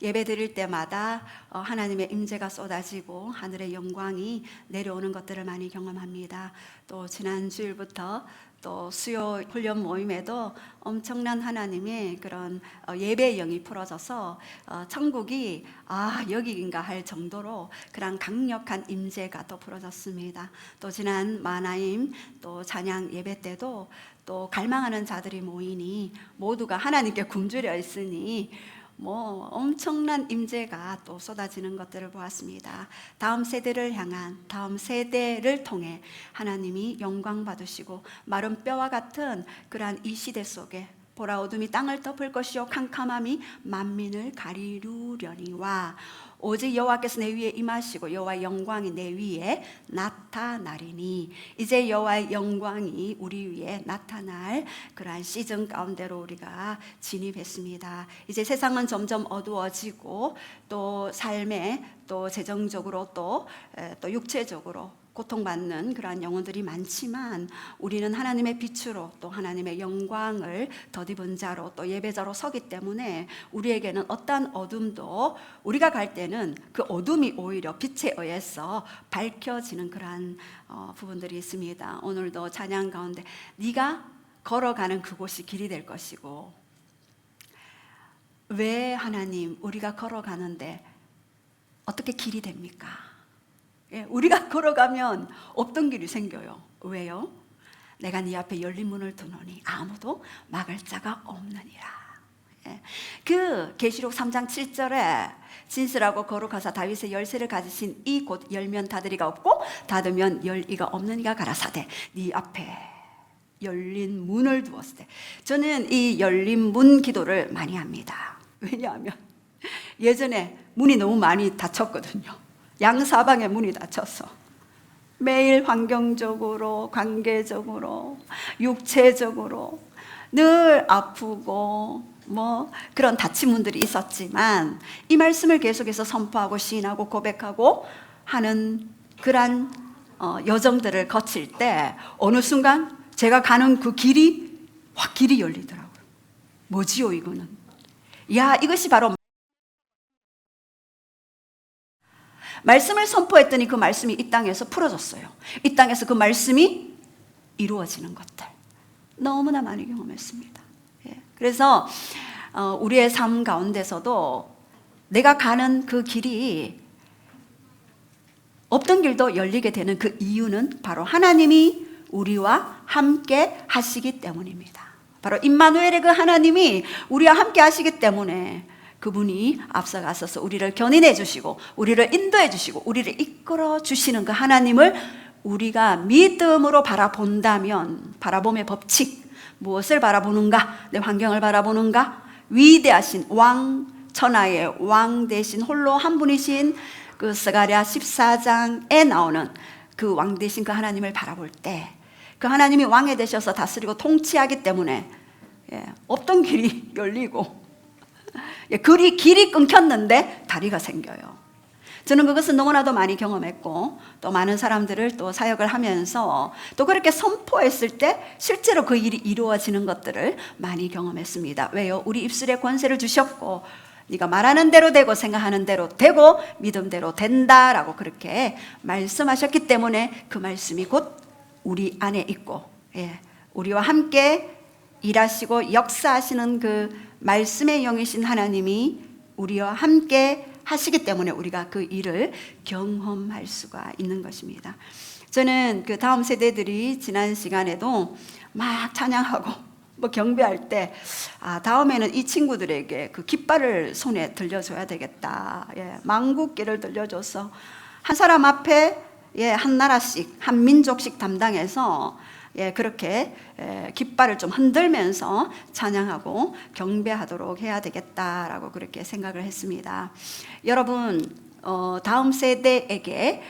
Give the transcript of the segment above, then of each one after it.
예배 드릴 때마다 하나님의 임재가 쏟아지고 하늘의 영광이 내려오는 것들을 많이 경험합니다. 또 지난 주일부터 또 수요 훈련 모임에도 엄청난 하나님의 그런 예배의 영이 풀어져서 천국이 여기인가 할 정도로 그런 강력한 임재가 또 풀어졌습니다. 또 지난 만화임 또 찬양 예배 때도 또 갈망하는 자들이 모이니 모두가 하나님께 굶주려 있으니 엄청난 임재가 또 쏟아지는 것들을 보았습니다. 다음 세대를 향한, 다음 세대를 통해 하나님이 영광 받으시고 마른 뼈와 같은 그러한 이 시대 속에 보라 어둠이 땅을 덮을 것이요 캄캄함이 만민을 가리르려니와 오직 여호와께서 내 위에 임하시고 여호와의 영광이 내 위에 나타나리니. 이제 여호와의 영광이 우리 위에 나타날 그러한 시즌 가운데로 우리가 진입했습니다. 이제 세상은 점점 어두워지고 또 삶에 또 재정적으로 또 육체적으로 고통받는 그러한 영혼들이 많지만 우리는 하나님의 빛으로 또 하나님의 영광을 덧입은 자로 또 예배자로 서기 때문에 우리에게는 어떠한 어둠도 우리가 갈 때는 그 어둠이 오히려 빛에 의해서 밝혀지는 그러한 부분들이 있습니다. 오늘도 찬양 가운데 네가 걸어가는 그곳이 길이 될 것이고, 왜 하나님 우리가 걸어가는데 어떻게 길이 됩니까? 우리가 걸어가면 없던 길이 생겨요. 왜요? 내가 네 앞에 열린 문을 두노니 아무도 막을 자가 없느니라. 그 계시록 3장 7절에 진실하고 거룩하사 다윗의 열쇠를 가지신 이 곧 열면 닫으리가 없고 닫으면 열리가 없느니가 가라사대 네 앞에 열린 문을 두었을 때, 저는 이 열린 문 기도를 많이 합니다. 왜냐하면 예전에 문이 너무 많이 닫혔거든요. 양사방에 문이 닫혀서 매일 환경적으로, 관계적으로, 육체적으로 늘 아프고 그런 닫힌 문들이 있었지만 이 말씀을 계속해서 선포하고 시인하고 고백하고 하는 그런 여정들을 거칠 때 어느 순간 제가 가는 그 길이 확 길이 열리더라고요. 뭐지요 이거는? 이것이 바로 말씀을 선포했더니 그 말씀이 이 땅에서 풀어졌어요. 이 땅에서 그 말씀이 이루어지는 것들 너무나 많이 경험했습니다. 그래서 우리의 삶 가운데서도 내가 가는 그 길이 없던 길도 열리게 되는 그 이유는 바로 하나님이 우리와 함께 하시기 때문입니다. 바로 임마누엘의 그 하나님이 우리와 함께 하시기 때문에 그분이 앞서가셔서 우리를 견인해 주시고 우리를 인도해 주시고 우리를 이끌어 주시는 그 하나님을 우리가 믿음으로 바라본다면, 바라봄의 법칙, 무엇을 바라보는가? 내 환경을 바라보는가? 위대하신 왕, 천하의 왕 대신 홀로 한 분이신 그 스가랴 14장에 나오는 그 왕 대신 그 하나님을 바라볼 때 그 하나님이 왕이 되셔서 다스리고 통치하기 때문에 없던 길이 열리고 길이 끊겼는데 다리가 생겨요. 저는 그것은 너무나도 많이 경험했고 또 많은 사람들을 또 사역을 하면서 또 그렇게 선포했을 때 실제로 그 일이 이루어지는 것들을 많이 경험했습니다. 왜요? 우리 입술에 권세를 주셨고 네가 말하는 대로 되고 생각하는 대로 되고 믿음대로 된다라고 그렇게 말씀하셨기 때문에 그 말씀이 곧 우리 안에 있고 우리와 함께 일하시고 역사하시는 그 말씀의 영이신 하나님이 우리와 함께 하시기 때문에 우리가 그 일을 경험할 수가 있는 것입니다. 저는 그 다음 세대들이 지난 시간에도 막 찬양하고 경배할 때 다음에는 이 친구들에게 그 깃발을 손에 들려줘야 되겠다. 망국기를 들려줘서 한 사람 앞에 한 나라씩 한 민족씩 담당해서 그렇게 깃발을 좀 흔들면서 찬양하고 경배하도록 해야 되겠다라고 그렇게 생각을 했습니다. 여러분, 다음 세대에게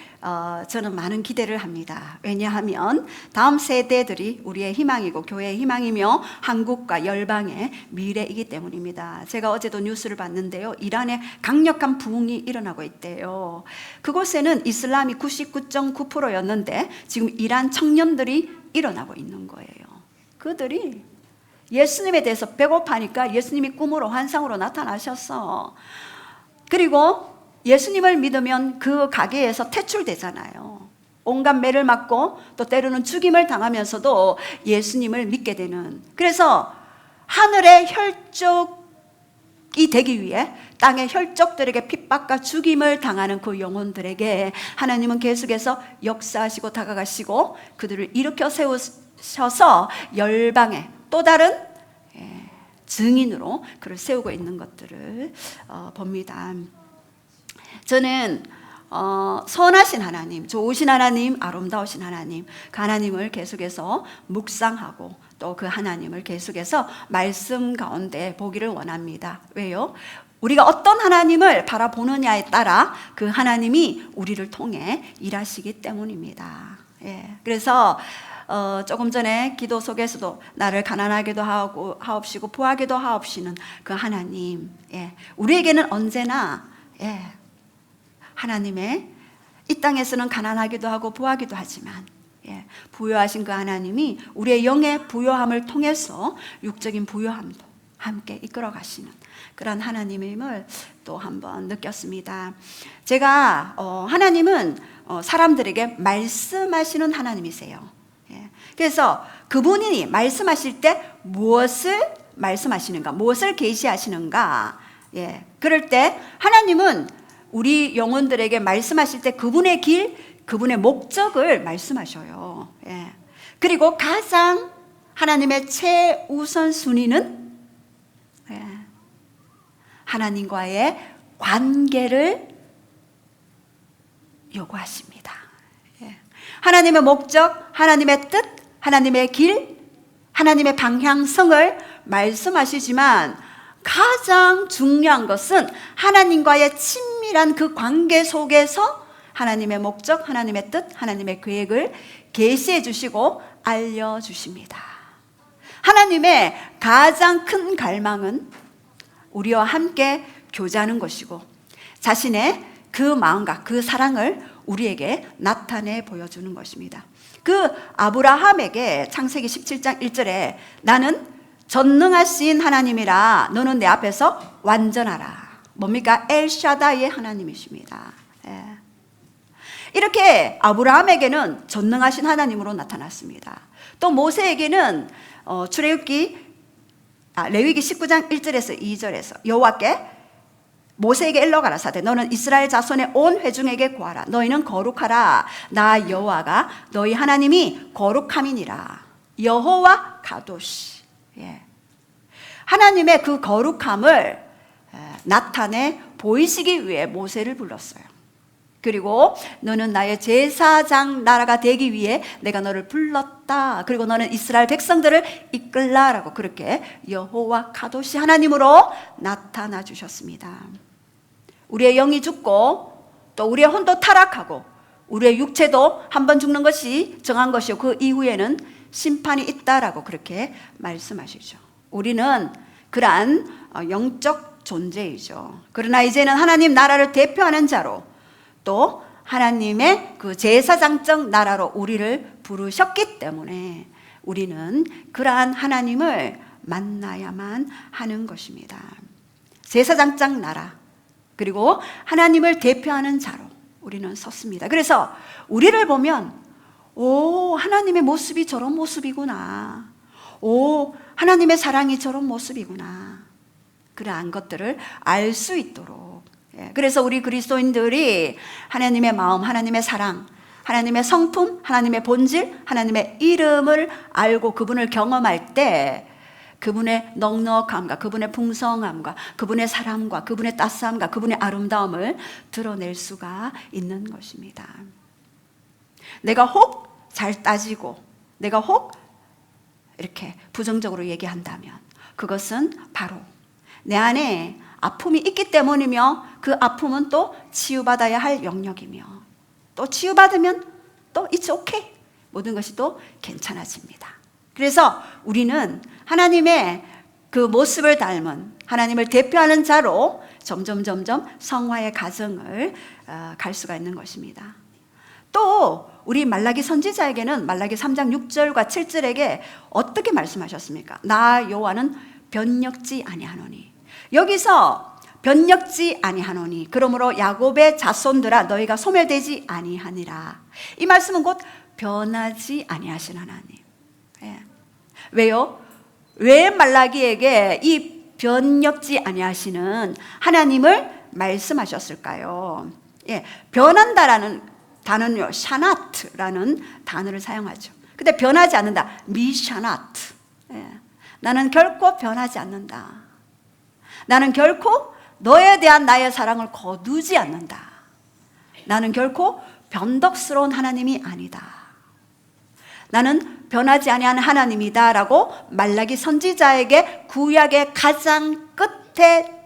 저는 많은 기대를 합니다. 왜냐하면 다음 세대들이 우리의 희망이고 교회의 희망이며 한국과 열방의 미래이기 때문입니다. 제가 어제도 뉴스를 봤는데요. 이란에 강력한 부흥이 일어나고 있대요. 그곳에는 이슬람이 99.9%였는데 지금 이란 청년들이 일어나고 있는 거예요. 그들이 예수님에 대해서 배고파니까 예수님이 꿈으로 환상으로 나타나셔서 그리고 예수님을 믿으면 그 가게에서 퇴출되잖아요. 온갖 매를 맞고 또 때로는 죽임을 당하면서도 예수님을 믿게 되는, 그래서 하늘의 혈족이 되기 위해 땅의 혈족들에게 핍박과 죽임을 당하는 그 영혼들에게 하나님은 계속해서 역사하시고 다가가시고 그들을 일으켜 세우셔서 열방의 또 다른 증인으로 그를 세우고 있는 것들을 봅니다. 저는 선하신 하나님, 좋으신 하나님, 아름다우신 하나님, 그 하나님을 계속해서 묵상하고 또 그 하나님을 계속해서 말씀 가운데 보기를 원합니다. 왜요? 우리가 어떤 하나님을 바라보느냐에 따라 그 하나님이 우리를 통해 일하시기 때문입니다. 그래서 조금 전에 기도 속에서도 나를 가난하게도 하옵시고 부하게도 하옵시는 그 하나님, 우리에게는 언제나 하나님의 이 땅에서는 가난하기도 하고 부하기도 하지만 부요하신 그 하나님이 우리의 영의 부요함을 통해서 육적인 부요함도 함께 이끌어 가시는 그런 하나님임을 또 한번 느꼈습니다. 제가 하나님은 사람들에게 말씀하시는 하나님이세요. 그래서 그분이 말씀하실 때 무엇을 말씀하시는가, 무엇을 계시하시는가, 그럴 때 하나님은 우리 영혼들에게 말씀하실 때 그분의 길, 그분의 목적을 말씀하셔요. 그리고 가장 하나님의 최우선 순위는 하나님과의 관계를 요구하십니다. 하나님의 목적, 하나님의 뜻, 하나님의 길, 하나님의 방향성을 말씀하시지만 가장 중요한 것은 하나님과의 친밀한 그 관계 속에서 하나님의 목적, 하나님의 뜻, 하나님의 계획을 계시해 주시고 알려주십니다. 하나님의 가장 큰 갈망은 우리와 함께 교제하는 것이고 자신의 그 마음과 그 사랑을 우리에게 나타내 보여주는 것입니다. 그 아브라함에게 창세기 17장 1절에 나는 전능하신 하나님이라 너는 내 앞에서 완전하라. 뭡니까? 엘샤다이의 하나님이십니다. 이렇게 아브라함에게는 전능하신 하나님으로 나타났습니다. 또 모세에게는 레위기 19장 1절에서 2절에서 여호와께 모세에게 일러 가라사대 너는 이스라엘 자손의 온 회중에게 구하라. 너희는 거룩하라. 나 여호와가 너희 하나님이 거룩함이니라. 여호와 가도시. 하나님의 그 거룩함을 나타내 보이시기 위해 모세를 불렀어요. 그리고 너는 나의 제사장 나라가 되기 위해 내가 너를 불렀다. 그리고 너는 이스라엘 백성들을 이끌라라고 그렇게 여호와 카도시 하나님으로 나타나 주셨습니다. 우리의 영이 죽고 또 우리의 혼도 타락하고 우리의 육체도 한번 죽는 것이 정한 것이요 그 이후에는 심판이 있다라고 그렇게 말씀하시죠. 우리는 그러한 영적 존재이죠. 그러나 이제는 하나님 나라를 대표하는 자로 또 하나님의 그 제사장적 나라로 우리를 부르셨기 때문에 우리는 그러한 하나님을 만나야만 하는 것입니다. 제사장적 나라 그리고 하나님을 대표하는 자로 우리는 섰습니다. 그래서 우리를 보면 하나님의 모습이 저런 모습이구나. 하나님의 사랑이 저런 모습이구나. 그러한 것들을 알 수 있도록 그래서 우리 그리스도인들이 하나님의 마음, 하나님의 사랑, 하나님의 성품, 하나님의 본질, 하나님의 이름을 알고 그분을 경험할 때 그분의 넉넉함과 그분의 풍성함과 그분의 사랑과 그분의 따스함과 그분의 아름다움을 드러낼 수가 있는 것입니다. 내가 혹 잘 따지고 내가 혹 이렇게 부정적으로 얘기한다면 그것은 바로 내 안에 아픔이 있기 때문이며 그 아픔은 또 치유받아야 할 영역이며 또 치유받으면 또 it's okay. 모든 것이 또 괜찮아집니다. 그래서 우리는 하나님의 그 모습을 닮은 하나님을 대표하는 자로 점점 성화의 가정을 갈 수가 있는 것입니다. 또 우리 말라기 선지자에게는 말라기 3장 6절과 7절에게 어떻게 말씀하셨습니까? 나 여호와는 변력지 아니하노니. 여기서 변력지 아니하노니 그러므로 야곱의 자손들아 너희가 소멸되지 아니하니라. 이 말씀은 곧 변하지 아니하신 하나님. 예. 왜요? 왜 말라기에게 이 변력지 아니하시는 하나님을 말씀하셨을까요? 예, 변한다라는 단어는요, 샤나트라는 단어를 사용하죠. 근데 변하지 않는다, 미샤나트. 예, 나는 결코 변하지 않는다. 나는 결코 너에 대한 나의 사랑을 거두지 않는다. 나는 결코 변덕스러운 하나님이 아니다. 나는 변하지 아니하는 하나님이다 라고 말라기 선지자에게 구약의 가장 끝에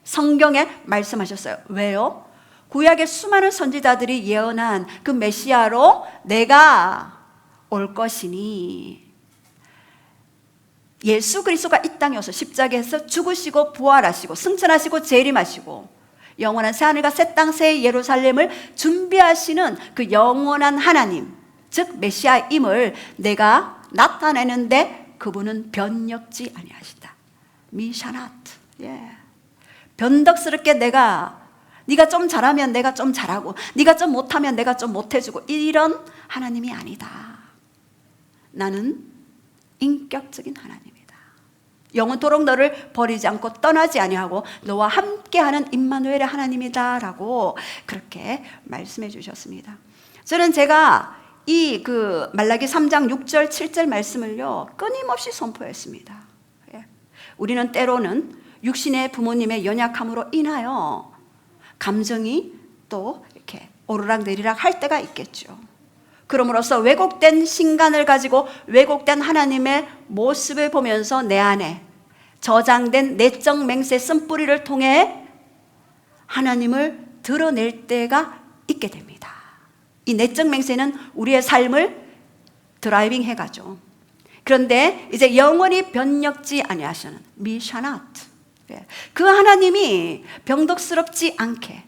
성경에 말씀하셨어요. 왜요? 구약의 수많은 선지자들이 예언한 그 메시아로 내가 올 것이니 예수 그리스도가 이 땅에 오셔서 십자가에서 죽으시고 부활하시고 승천하시고 재림하시고 영원한 새하늘과 새 땅 새 예루살렘을 준비하시는 그 영원한 하나님, 즉 메시아임을 내가 나타내는데 그분은 변력지 아니하시다. 미샤나트. 예. 변덕스럽게 네가 좀 잘하면 내가 좀 잘하고 네가 좀 못하면 내가 좀 못해주고 이런 하나님이 아니다. 나는 인격적인 하나님이다. 영원토록 너를 버리지 않고 떠나지 아니하고 너와 함께하는 임마누엘의 하나님이다 라고 그렇게 말씀해 주셨습니다. 저는 제가 이 말라기 3장 6절 7절 말씀을요 끊임없이 선포했습니다. 우리는 때로는 육신의 부모님의 연약함으로 인하여 감정이 또 이렇게 오르락내리락 할 때가 있겠죠. 그럼으로써 왜곡된 신간을 가지고 왜곡된 하나님의 모습을 보면서 내 안에 저장된 내적 맹세 쓴뿌리를 통해 하나님을 드러낼 때가 있게 됩니다. 이 내적 맹세는 우리의 삶을 드라이빙 해가죠. 그런데 이제 영원히 변력지 아니하시는 미샤나트, 그 하나님이 병덕스럽지 않게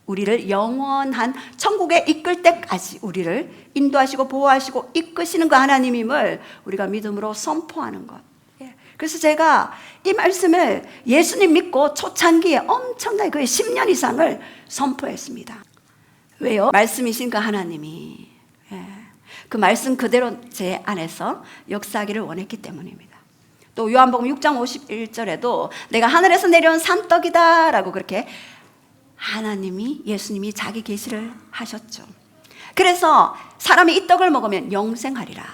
우리를 영원한 천국에 이끌 때까지 우리를 인도하시고 보호하시고 이끄시는 그 하나님임을 우리가 믿음으로 선포하는 것. 그래서 제가 이 말씀을 예수님 믿고 초창기에 엄청나게 거의 10년 이상을 선포했습니다. 왜요? 말씀이신 그 하나님이 그 말씀 그대로 제 안에서 역사하기를 원했기 때문입니다. 또 요한복음 6장 51절에도 내가 하늘에서 내려온 산떡이다 라고 그렇게 하나님이 예수님이 자기 계시를 하셨죠. 그래서 사람이 이 떡을 먹으면 영생하리라.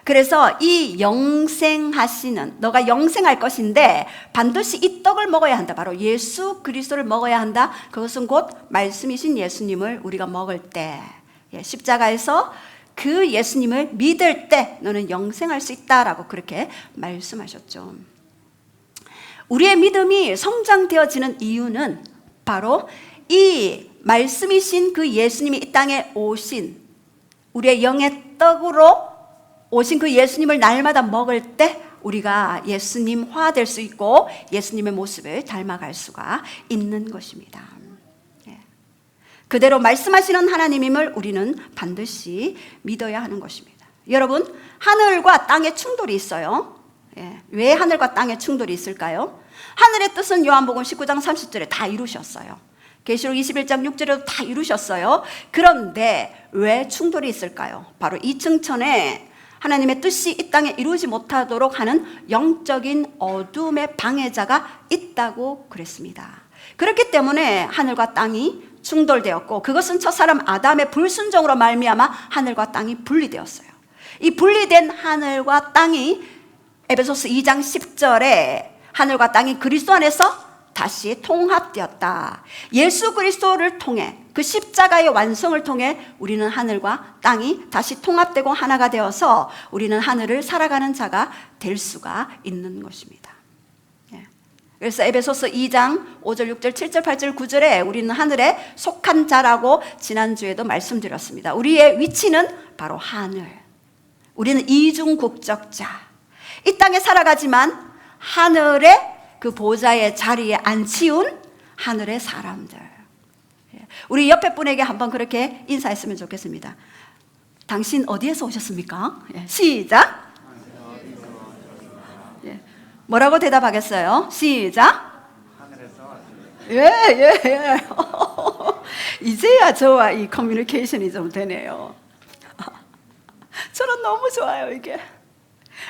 그래서 이 영생하시는 너가 영생할 것인데 반드시 이 떡을 먹어야 한다. 바로 예수 그리스도를 먹어야 한다. 그것은 곧 말씀이신 예수님을 우리가 먹을 때 십자가에서 그 예수님을 믿을 때 너는 영생할 수 있다라고 그렇게 말씀하셨죠. 우리의 믿음이 성장되어지는 이유는 바로 이 말씀이신 그 예수님이 이 땅에 오신 우리의 영의 떡으로 오신 그 예수님을 날마다 먹을 때 우리가 예수님화 될 수 있고 예수님의 모습을 닮아갈 수가 있는 것입니다. 그대로 말씀하시는 하나님임을 우리는 반드시 믿어야 하는 것입니다. 여러분, 하늘과 땅의 충돌이 있어요. 왜 하늘과 땅의 충돌이 있을까요? 하늘의 뜻은 요한복음 19장 30절에 다 이루셨어요. 계시록 21장 6절에도 다 이루셨어요. 그런데 왜 충돌이 있을까요? 바로 이 층천에 하나님의 뜻이 이 땅에 이루지 못하도록 하는 영적인 어둠의 방해자가 있다고 그랬습니다. 그렇기 때문에 하늘과 땅이 충돌되었고 그것은 첫사람 아담의 불순종으로 말미암아 하늘과 땅이 분리되었어요. 이 분리된 하늘과 땅이 에베소서 2장 10절에 하늘과 땅이 그리스도 안에서 다시 통합되었다. 예수 그리스도를 통해 그 십자가의 완성을 통해 우리는 하늘과 땅이 다시 통합되고 하나가 되어서 우리는 하늘을 살아가는 자가 될 수가 있는 것입니다. 그래서 에베소서 2장 5절, 6절, 7절, 8절, 9절에 우리는 하늘에 속한 자라고 지난주에도 말씀드렸습니다. 우리의 위치는 바로 하늘. 우리는 이중국적자. 이 땅에 살아가지만 하늘의 그 보좌의 자리에 앉히운 하늘의 사람들. 우리 옆에 분에게 한번 그렇게 인사했으면 좋겠습니다. 당신 어디에서 오셨습니까? 시작. 뭐라고 대답하겠어요? 시작. 예. 이제야 저와 이 커뮤니케이션이 좀 되네요. 저는 너무 좋아요, 이게.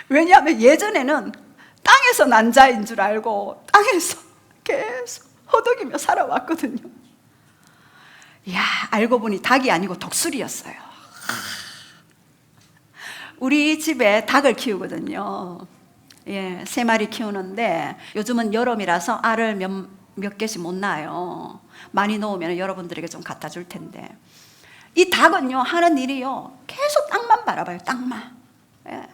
왜냐하면 예전에는 땅에서 난 자인 줄 알고 땅에서 계속 허덕이며 살아왔거든요. 이야, 알고 보니 닭이 아니고 독수리였어요. 우리 집에 닭을 키우거든요. 예, 3마리 키우는데 요즘은 여름이라서 알을 몇 개씩 못 낳아요. 많이 놓으면 여러분들에게 좀 갖다 줄 텐데, 이 닭은요 하는 일이요 계속 땅만 바라봐요. 땅만. 예,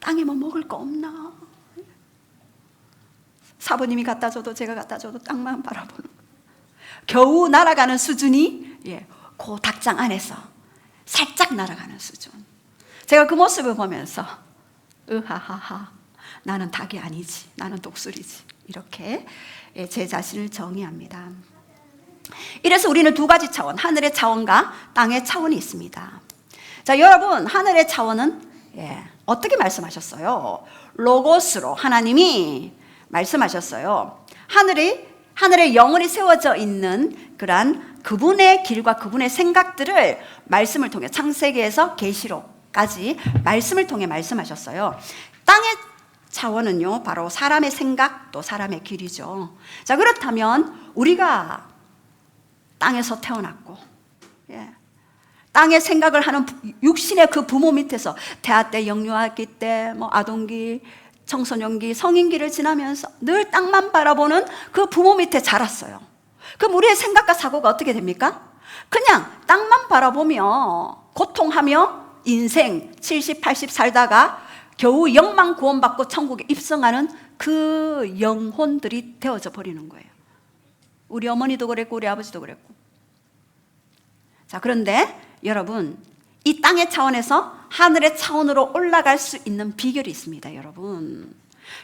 땅에 뭐 먹을 거 없나, 사부님이 갖다 줘도 제가 갖다 줘도 땅만 바라보는 거예요. 겨우 날아가는 수준이 그 닭장 안에서 살짝 날아가는 수준. 제가 그 모습을 보면서 으하하하, 나는 닭이 아니지, 나는 독수리지, 이렇게 제 자신을 정의합니다. 이래서 우리는 두 가지 차원, 하늘의 차원과 땅의 차원이 있습니다. 자, 여러분, 하늘의 차원은 어떻게 말씀하셨어요? 로고스로 하나님이 말씀하셨어요. 하늘에 영원히 세워져 있는 그러한 그분의 길과 그분의 생각들을 말씀을 통해, 창세기에서 계시록까지 말씀을 통해 말씀하셨어요. 땅의 차원은요 바로 사람의 생각, 또 사람의 길이죠. 자, 그렇다면 우리가 땅에서 태어났고, 땅의 생각을 하는 육신의 그 부모 밑에서 태아 때, 영유아기 때, 아동기, 청소년기, 성인기를 지나면서 늘 땅만 바라보는 그 부모 밑에 자랐어요. 그럼 우리의 생각과 사고가 어떻게 됩니까? 그냥 땅만 바라보며 고통하며 인생 70, 80 살다가 겨우 영만 구원받고 천국에 입성하는 그 영혼들이 되어져 버리는 거예요. 우리 어머니도 그랬고 우리 아버지도 그랬고. 자, 그런데 여러분, 이 땅의 차원에서 하늘의 차원으로 올라갈 수 있는 비결이 있습니다, 여러분.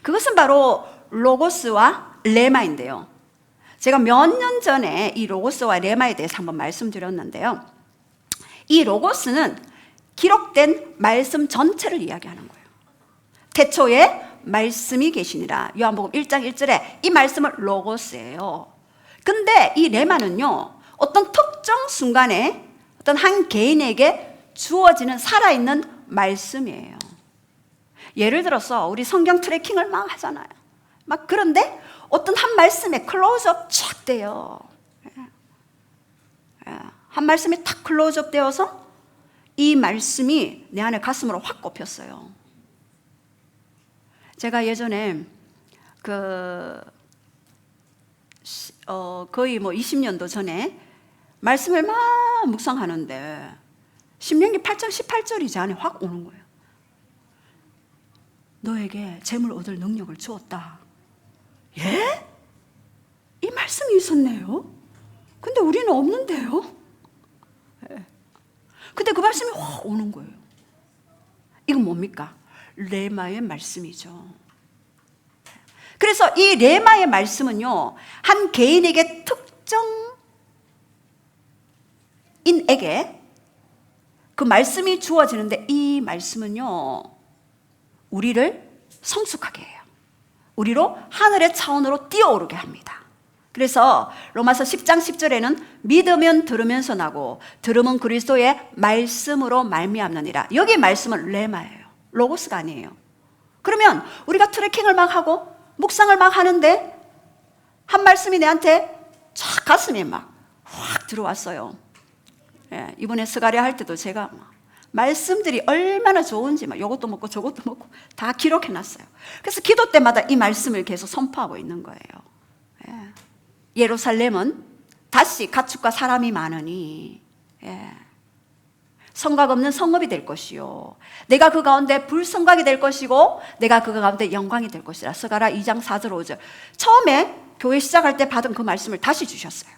그것은 바로 로고스와 레마인데요. 제가 몇 년 전에 이 로고스와 레마에 대해서 한번 말씀드렸는데요. 이 로고스는 기록된 말씀 전체를 이야기하는 거예요. 태초에 말씀이 계시니라. 요한복음 1장 1절에 이 말씀은 로고스예요. 근데 이 레마는요, 어떤 특정 순간에 어떤 한 개인에게 주어지는 살아있는 말씀이에요. 예를 들어서 우리 성경 트래킹을 막 하잖아요. 그런데 어떤 한 말씀에 클로즈업 쫙 돼요. 한 말씀이 탁 클로즈업 되어서 이 말씀이 내 안에 가슴으로 확 꼽혔어요. 제가 예전에 거의 20년도 전에 말씀을 막 묵상하는데 신명기 8장 18절이 제 안에 확 오는 거예요. 너에게 재물 얻을 능력을 주었다. 예? 이 말씀이 있었네요. 근데 우리는 없는데요. 근데 그 말씀이 확 오는 거예요. 이건 뭡니까? 레마의 말씀이죠. 그래서 이 레마의 말씀은요, 한 개인에게, 특정인에게 그 말씀이 주어지는데, 이 말씀은요 우리를 성숙하게 해요. 우리로 하늘의 차원으로 뛰어오르게 합니다. 그래서 로마서 10장 10절에는 믿으면 들으면서 나고 들음은 그리스도의 말씀으로 말미암느니라. 여기 말씀은 레마예요. 로고스가 아니에요. 그러면 우리가 트래킹을 막 하고 묵상을 막 하는데 한 말씀이 내한테 쫙 가슴에 막 확 들어왔어요. 이번에 스가랴 할 때도 제가 말씀들이 얼마나 좋은지 이것도 먹고 저것도 먹고 다 기록해놨어요. 그래서 기도 때마다 이 말씀을 계속 선포하고 있는 거예요. 예루살렘은 다시 가축과 사람이 많으니 성곽 없는 성읍이 될 것이요, 내가 그 가운데 불성곽이 될 것이고 내가 그 가운데 영광이 될 것이라. 스가랴 2장 4절 5절. 처음에 교회 시작할 때 받은 그 말씀을 다시 주셨어요.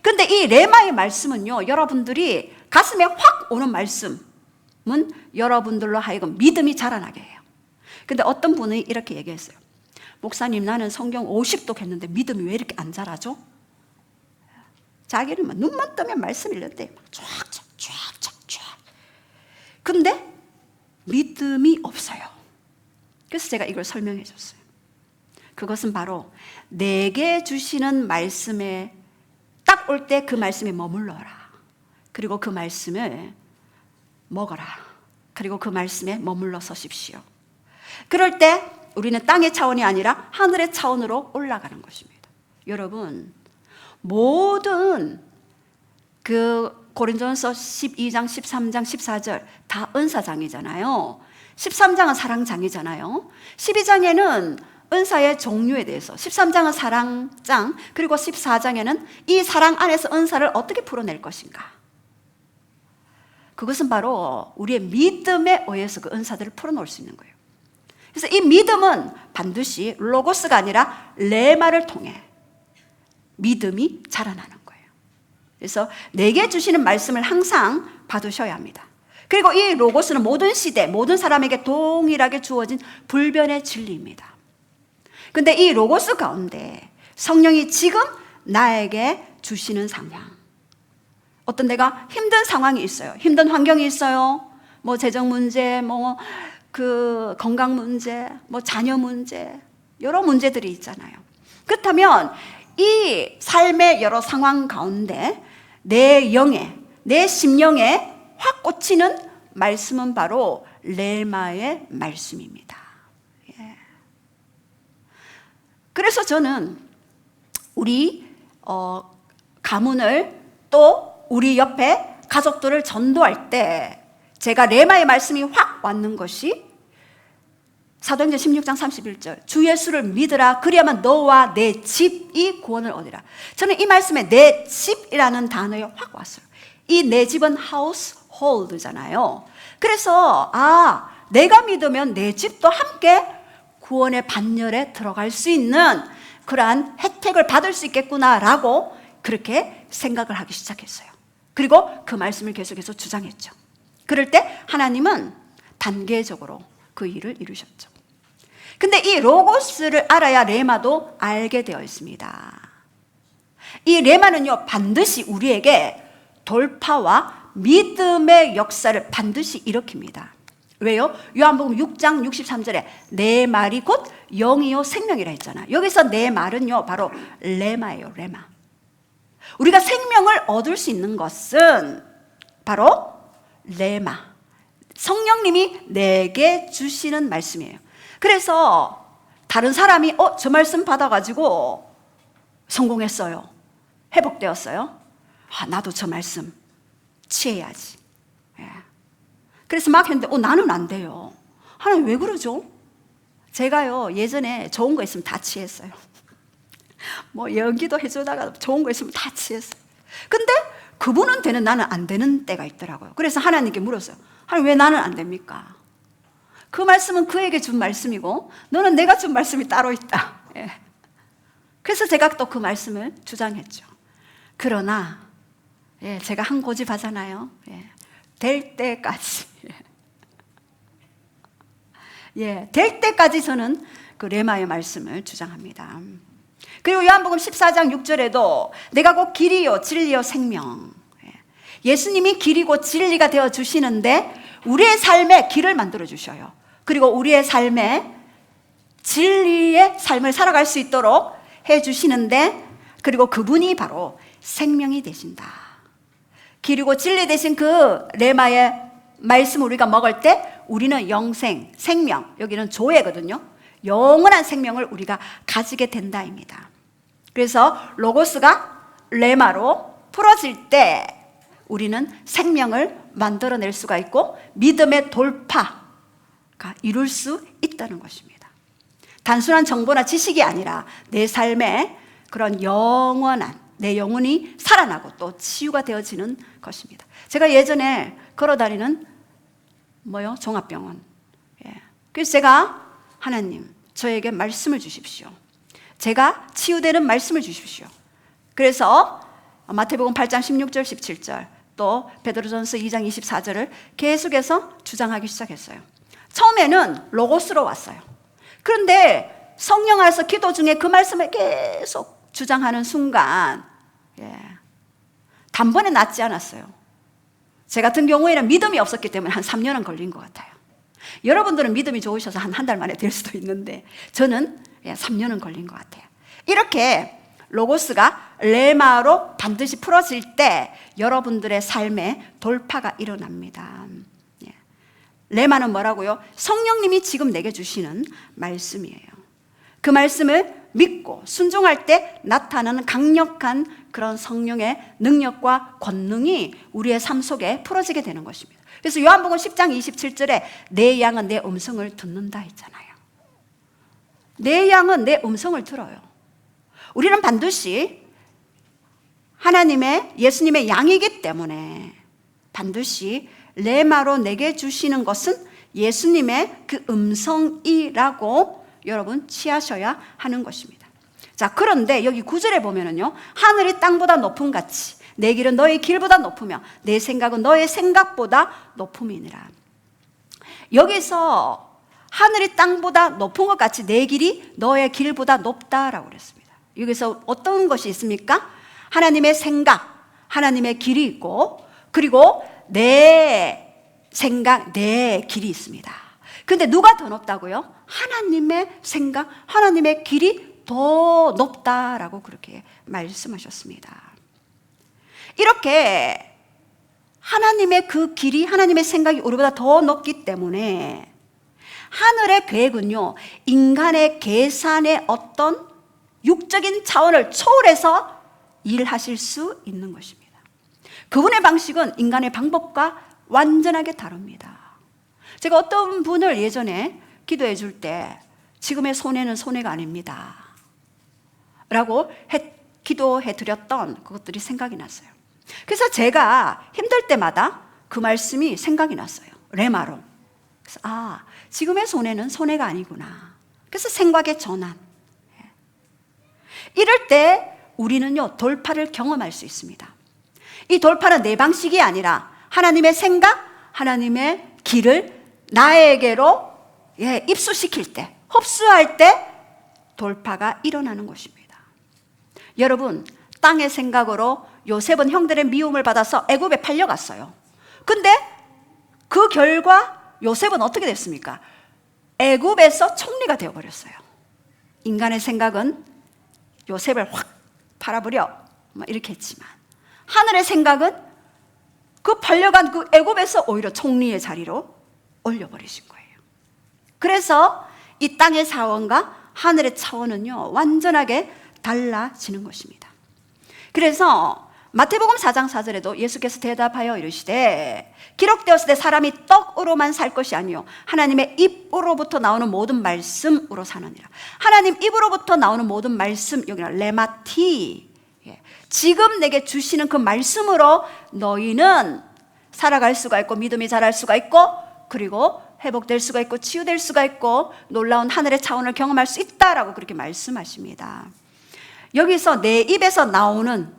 근데 이 레마의 말씀은요, 여러분들이 가슴에 확 오는 말씀은 여러분들로 하여금 믿음이 자라나게 해요. 근데 어떤 분이 이렇게 얘기했어요. 목사님, 나는 성경 50독 했는데 믿음이 왜 이렇게 안 자라죠? 자기는 눈만 뜨면 말씀 읽는데 쫙쫙. 근데 믿음이 없어요. 그래서 제가 이걸 설명해 줬어요. 그것은 바로 내게 주시는 말씀에 딱 올 때 그 말씀에 머물러라. 그리고 그 말씀을 먹어라. 그리고 그 말씀에 머물러 서십시오. 그럴 때 우리는 땅의 차원이 아니라 하늘의 차원으로 올라가는 것입니다. 여러분, 모든 그 고린도전서 12장, 13장, 14절 다 은사장이잖아요. 13장은 사랑장이잖아요. 12장에는 은사의 종류에 대해서, 13장은 사랑장, 그리고 14장에는 이 사랑 안에서 은사를 어떻게 풀어낼 것인가. 그것은 바로 우리의 믿음에 의해서 그 은사들을 풀어놓을 수 있는 거예요. 그래서 이 믿음은 반드시 로고스가 아니라 레마를 통해 믿음이 자라나는 거예요. 그래서 내게 주시는 말씀을 항상 받으셔야 합니다. 그리고 이 로고스는 모든 시대, 모든 사람에게 동일하게 주어진 불변의 진리입니다. 근데 이 로고스 가운데 성령이 지금 나에게 주시는 상황, 어떤 내가 힘든 상황이 있어요. 힘든 환경이 있어요. 뭐 재정 문제, 뭐 그 건강 문제, 뭐 자녀 문제, 여러 문제들이 있잖아요. 그렇다면 이 삶의 여러 상황 가운데 내 영에, 내 심령에 확 꽂히는 말씀은 바로 레마의 말씀입니다. 예. 그래서 저는 우리 가문을 또 우리 옆에 가족들을 전도할 때 제가 레마의 말씀이 확 왔는 것이 사도행전 16장 31절, 주 예수를 믿으라. 그리하면 너와 내 집이 구원을 얻으라. 저는 이 말씀에 내 집이라는 단어에 확 왔어요. 이 내 집은 household잖아요. 그래서 내가 믿으면 내 집도 함께 구원의 반열에 들어갈 수 있는 그러한 혜택을 받을 수 있겠구나라고 그렇게 생각을 하기 시작했어요. 그리고 그 말씀을 계속해서 주장했죠. 그럴 때 하나님은 단계적으로 그 일을 이루셨죠. 근데 이 로고스를 알아야 레마도 알게 되어 있습니다. 이 레마는요, 반드시 우리에게 돌파와 믿음의 역사를 반드시 일으킵니다. 왜요? 요한복음 6장 63절에 내 말이 곧 영이요 생명이라 했잖아요. 여기서 내 말은요, 바로 레마예요, 레마. 우리가 생명을 얻을 수 있는 것은 바로 레마, 성령님이 내게 주시는 말씀이에요. 그래서 다른 사람이 저 말씀 받아가지고 성공했어요, 회복되었어요, 나도 저 말씀 취해야지. 예. 그래서 막 했는데 나는 안 돼요. 하나님 왜 그러죠? 제가요, 예전에 좋은 거 있으면 다 취했어요. 뭐 연기도 해주다가 좋은 거 있으면 다 취했어요. 근데 그분은 되는, 나는 안 되는 때가 있더라고요. 그래서 하나님께 물었어요. 하나님 왜 나는 안 됩니까? 그 말씀은 그에게 준 말씀이고 너는 내가 준 말씀이 따로 있다. 예. 그래서 제가 또 그 말씀을 주장했죠. 그러나 제가 한 고집 하잖아요. 될 때까지, 될 때까지 저는 그 레마의 말씀을 주장합니다. 그리고 요한복음 14장 6절에도 내가 곧 길이요 진리요 생명, 예수님이 길이고 진리가 되어 주시는데 우리의 삶에 길을 만들어 주셔요. 그리고 우리의 삶에 진리의 삶을 살아갈 수 있도록 해 주시는데, 그리고 그분이 바로 생명이 되신다. 길이고 진리 되신 그 레마의 말씀 우리가 먹을 때 우리는 영생, 생명, 여기는 조회거든요. 영원한 생명을 우리가 가지게 된다입니다. 그래서 로고스가 레마로 풀어질 때 우리는 생명을 만들어낼 수가 있고 믿음의 돌파가 이룰 수 있다는 것입니다. 단순한 정보나 지식이 아니라 내 삶에 그런 영원한, 내 영혼이 살아나고 또 치유가 되어지는 것입니다. 제가 예전에 걸어다니는 종합병원. 그래서 제가 하나님, 저에게 말씀을 주십시오. 제가 치유되는 말씀을 주십시오. 그래서 마태복음 8장 16절 17절 또 베드로전서 2장 24절을 계속해서 주장하기 시작했어요. 처음에는 로고스로 왔어요. 그런데 성령 안에서 기도 중에 그 말씀을 계속 주장하는 순간 단번에 낫지 않았어요. 제 같은 경우에는 믿음이 없었기 때문에 한 3년은 걸린 것 같아요. 여러분들은 믿음이 좋으셔서 한 달 만에 될 수도 있는데 저는 3년은 걸린 것 같아요. 이렇게 로고스가 레마로 반드시 풀어질 때 여러분들의 삶에 돌파가 일어납니다. 레마는 뭐라고요? 성령님이 지금 내게 주시는 말씀이에요. 그 말씀을 믿고 순종할 때 나타나는 강력한 그런 성령의 능력과 권능이 우리의 삶 속에 풀어지게 되는 것입니다. 그래서 요한복음 10장 27절에 내 양은 내 음성을 듣는다 했잖아요. 내 양은 내 음성을 들어요. 우리는 반드시 하나님의 예수님의 양이기 때문에 반드시 레마로 내게 주시는 것은 예수님의 그 음성이라고 여러분 취하셔야 하는 것입니다. 자, 그런데 여기 9절에 보면은요, 하늘이 땅보다 높음 같이 내 길은 너의 길보다 높으며 내 생각은 너의 생각보다 높음이니라. 여기서 하늘이 땅보다 높은 것 같이 내 길이 너의 길보다 높다라고 그랬습니다. 여기서 어떤 것이 있습니까? 하나님의 생각, 하나님의 길이 있고, 그리고 내 생각, 내 길이 있습니다. 근데 누가 더 높다고요? 하나님의 생각, 하나님의 길이 더 높다라고 그렇게 말씀하셨습니다. 이렇게 하나님의 그 길이, 하나님의 생각이 우리보다 더 높기 때문에 하늘의 계획은요, 인간의 계산의 어떤 육적인 차원을 초월해서 일하실 수 있는 것입니다. 그분의 방식은 인간의 방법과 완전하게 다릅니다. 제가 어떤 분을 예전에 기도해 줄 때 지금의 손해는 손해가 아닙니다 라고 기도해 드렸던 그것들이 생각이 났어요. 그래서 제가 힘들 때마다 그 말씀이 생각이 났어요. 레마로. 그래서 지금의 손해는 손해가 아니구나. 그래서 생각의 전환. 이럴 때 우리는요, 돌파를 경험할 수 있습니다. 이 돌파는 내 방식이 아니라 하나님의 생각, 하나님의 길을 나에게로 입수시킬 때, 흡수할 때 돌파가 일어나는 것입니다. 여러분, 땅의 생각으로 요셉은 형들의 미움을 받아서 애굽에 팔려갔어요. 근데 그 결과 요셉은 어떻게 됐습니까? 애굽에서 총리가 되어버렸어요. 인간의 생각은 요셉을 확 팔아버려 이렇게 했지만, 하늘의 생각은 그 팔려간 그 애굽에서 오히려 총리의 자리로 올려버리신 거예요. 그래서 이 땅의 차원과 하늘의 차원은요, 완전하게 달라지는 것입니다. 그래서 마태복음 4장 4절에도 예수께서 대답하여 이르시되 기록되었을 때 사람이 떡으로만 살 것이 아니요 하나님의 입으로부터 나오는 모든 말씀으로 사느니라. 하나님 입으로부터 나오는 모든 말씀, 여기는 레마티, 지금 내게 주시는 그 말씀으로 너희는 살아갈 수가 있고 믿음이 자랄 수가 있고, 그리고 회복될 수가 있고 치유될 수가 있고 놀라운 하늘의 차원을 경험할 수 있다라고 그렇게 말씀하십니다. 여기서 내 입에서 나오는,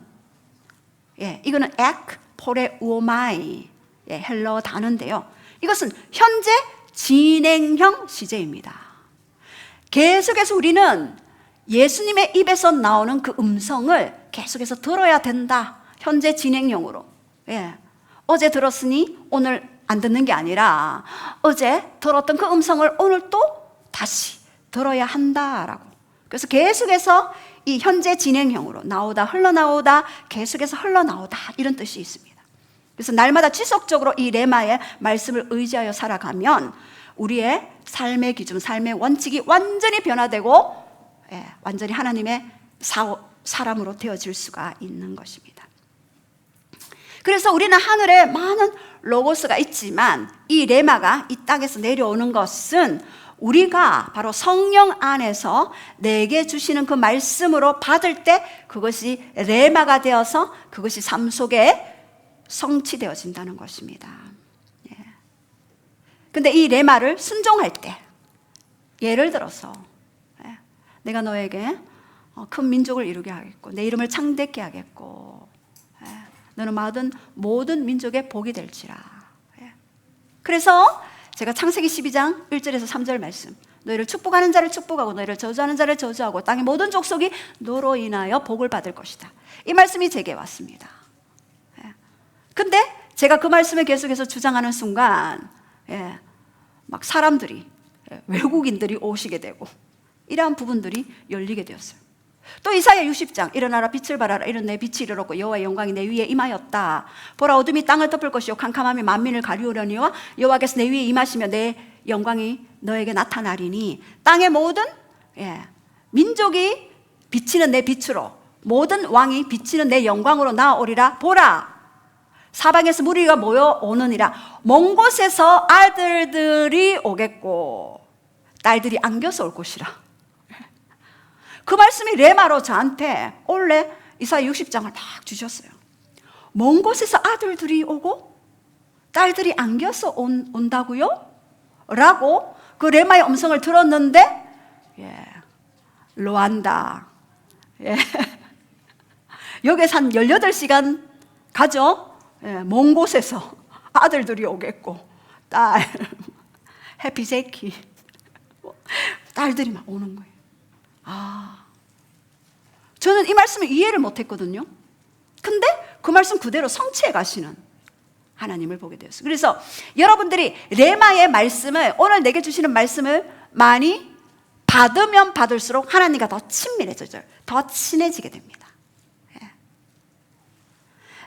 이거는 액 포레 우오마이, 헬러 단어인데요, 이것은 현재 진행형 시제입니다. 계속해서 우리는 예수님의 입에서 나오는 그 음성을 계속해서 들어야 된다. 현재 진행형으로. 어제 들었으니 오늘 안 듣는 게 아니라 어제 들었던 그 음성을 오늘 또 다시 들어야 한다라고. 그래서 계속해서 이 현재 진행형으로 나오다, 흘러나오다, 계속해서 흘러나오다, 이런 뜻이 있습니다. 그래서 날마다 지속적으로 이 레마의 말씀을 의지하여 살아가면 우리의 삶의 기준, 삶의 원칙이 완전히 변화되고 완전히 하나님의 사람으로 되어질 수가 있는 것입니다. 그래서 우리는 하늘에 많은 로고스가 있지만 이 레마가 이 땅에서 내려오는 것은 우리가 바로 성령 안에서 내게 주시는 그 말씀으로 받을 때 그것이 레마가 되어서 그것이 삶 속에 성취되어진다는 것입니다. 근데 이 레마를 순종할 때, 예를 들어서 내가 너에게 큰 민족을 이루게 하겠고 내 이름을 창대케 하겠고 너는 모든 민족의 복이 될지라. 그래서 제가 창세기 12장 1절에서 3절 말씀, 너희를 축복하는 자를 축복하고 너희를 저주하는 자를 저주하고 땅의 모든 족속이 너로 인하여 복을 받을 것이다, 이 말씀이 제게 왔습니다. 근데 제가 그 말씀을 계속해서 주장하는 순간 막 사람들이, 외국인들이 오시게 되고 이러한 부분들이 열리게 되었어요. 또 이사야 60장 일어나라 빛을 발하라 이런 내 빛이 이르렀고 여호와의 영광이 내 위에 임하였다. 보라 어둠이 땅을 덮을 것이요 캄캄함이 만민을 가리우려니와 여호와께서 내 위에 임하시며 내 영광이 너에게 나타나리니 땅의 모든 민족이 비치는 내 빛으로 모든 왕이 비치는 내 영광으로 나오리라. 보라 사방에서 무리가 모여오느니라. 먼 곳에서 아들들이 오겠고 딸들이 안겨서 올 것이라. 그 말씀이 레마로 저한테 원래 이사야 60장을 막 주셨어요. 먼 곳에서 아들들이 오고 딸들이 안겨서 온다고요? 라고 그 레마의 음성을 들었는데 루안다 여기서 한 18시간 가죠. 먼 곳에서 아들들이 오겠고 딸 해피제키 딸들이 막 오는 거예요. 저는 이 말씀을 이해를 못했거든요. 근데 그 말씀 그대로 성취해 가시는 하나님을 보게 되었어요. 그래서 여러분들이 레마의 말씀을 오늘 내게 주시는 말씀을 많이 받으면 받을수록 하나님과 더 친밀해져요. 더 친해지게 됩니다.